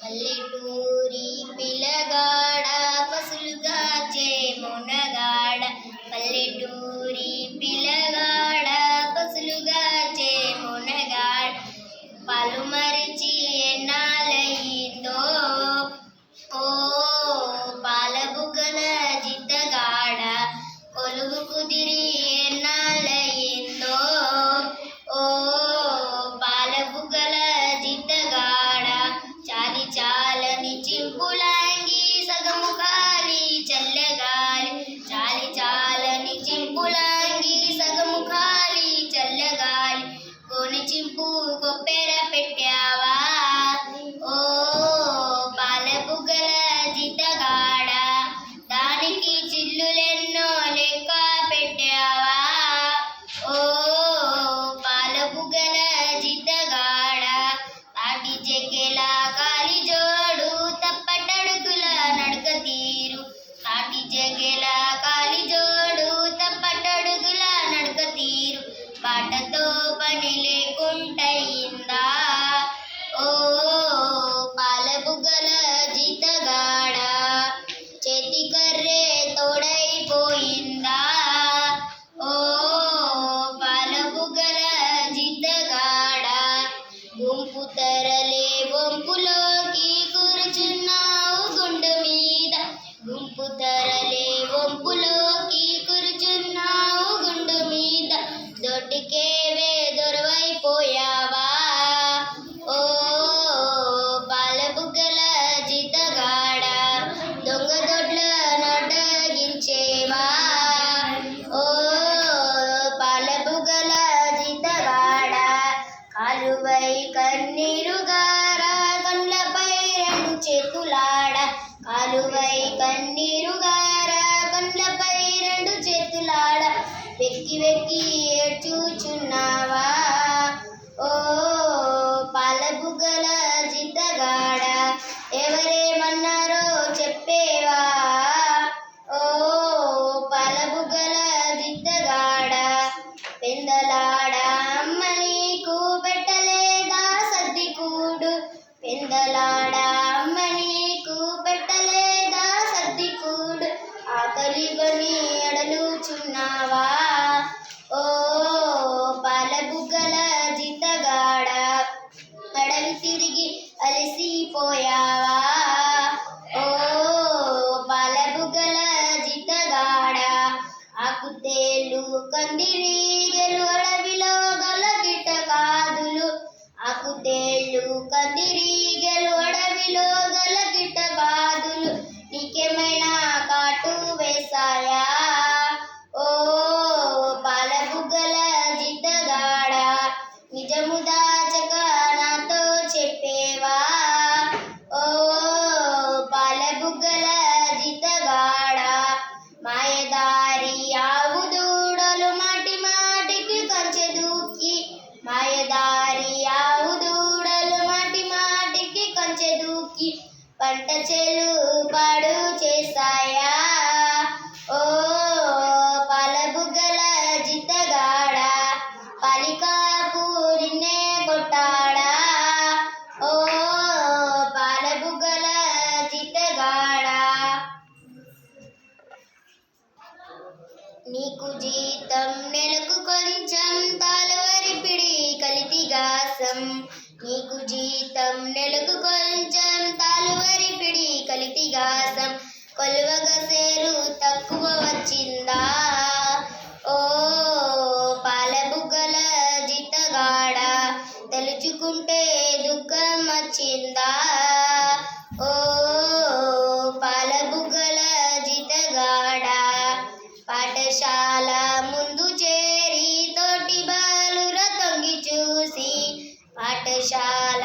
పల్లెటూరి పిల్లగాడ పసులుగాచే మునగాడ పల్లెటూరి పిల్లగాడ పసులుగాచే మునగాడ పాలు మరిచి ఎన్నాళ్ళయిందో ఓ పాల బుగ్గల జిద్దగాడ కొలువు కుదిరి ఎన్నాళ్ళయిందో ఓ పాల బుగ్గల జిద్దగాడ చాలి చాలని చింపులాంగి సగము ఖాళీ చల్లగాలి చాలి చాలని చింపులాంగి సగము ఖాళీ చల్లగాలి కోని చింపు కొప్పెర పెట్టావా ఓ పాల బుగ్గల జిద్దగాడ దానికి చిల్లులెన్నో లెక్క పెట్టావా ఓ పాల బుగ్గల జిద్దగాడ తాటి చెక్కెల కాలి జోడు తప్పటడుగుల నడక తీరు తాటి చెక్కెల కాలి జోడు తప్పటడుగుల నడక తీరు బాటతో పని లేకుంటయిందా ఓ పాల బుగ్గల జిద్దగాడ చేతి కర్రే తోడైపోయిందా ఓ పాల బుగ్గల జిద్దగాడ గుంపు తరలే వంపులోకి కూర్చున్నావు గుండు మీద గుంపు తరలే వంపులోకి కూర్చున్నావు గుండు మీద దొడ్డికేవే దొరవైపోయావా ఓ పాల బుగ్గల జిద్దగాడ దొంగ దొడ్ల నొడ్డగించేవా ఓ పాల బుగ్గల జిద్దగాడ కాలువై కన్నీరుగార కండ్లపై రెండు చేతులాడ కాలువై కన్నీరుగార కండ్లపై రెండు చేతులాడ వెక్కి వెక్కి ఏడ్చుచున్నావా ఓ పాల బుగ్గల జిద్దగాడ ఎవరేమన్నారో చెప్పేవా ఓ పాల బుగ్గల జిద్దగాడ పెందలాడ అమ్మ నీకు పెట్టలేదా సద్ది కూడు పెందలాడ అమ్మ నీకు పెట్టలేదా సద్ది కూడు ఆకలిగొని అడలుచున్నావా ఓ పాల బుగ్గల జిద్దగాడ అడవి తిరిగి అలసిపోయావా ఓ పాల బుగ్గల జిద్దగాడ ఆకుతేళ్ళు కందిరీగలు అడవిలో గల గిట్టకాదులు ఆకుతేళ్ళు కందిరీగలు అడవిలో గల గిట్టకాదులు నీకేమైనా కాటు వేశాయా ఓ పాల బుగ్గల జిద్దగాడ నిజము దాచక నాతో చెప్పేవా ఓ పాల బుగ్గల జిద్దగాడ మాయదారి ఆవు దూడలు మాటి మాటికి కంచె దూకి మాయదారి ఆవు దూడలు మాటి మాటికి కంచె దూకి పంట చెలు పాడు చేస్తాయా ఓ పాల బుగ్గల జిద్దగాడ పాలికాపు నిన్నే కొట్టాడా ఓ పాల బుగ్గల జిద్దగాడ నీకు జీతం నెలకు కొంచెం తాళవరి పిడి కలితిగాసం నీకు జీతం నెలకు కొంచెం తాళవరి పిడి కలితిగాసం కొలువగా సేరు తక్కువ వచ్చిందా ఓ పాల బుగ్గల జిద్దగాడ తలుచుకుంటే దుఃఖం వచ్చిందా ఓ పాల బుగ్గల జిద్దగాడ పాఠశాల ముందు చేరి తోటి బాలుర తొంగి చూసి పాఠశాల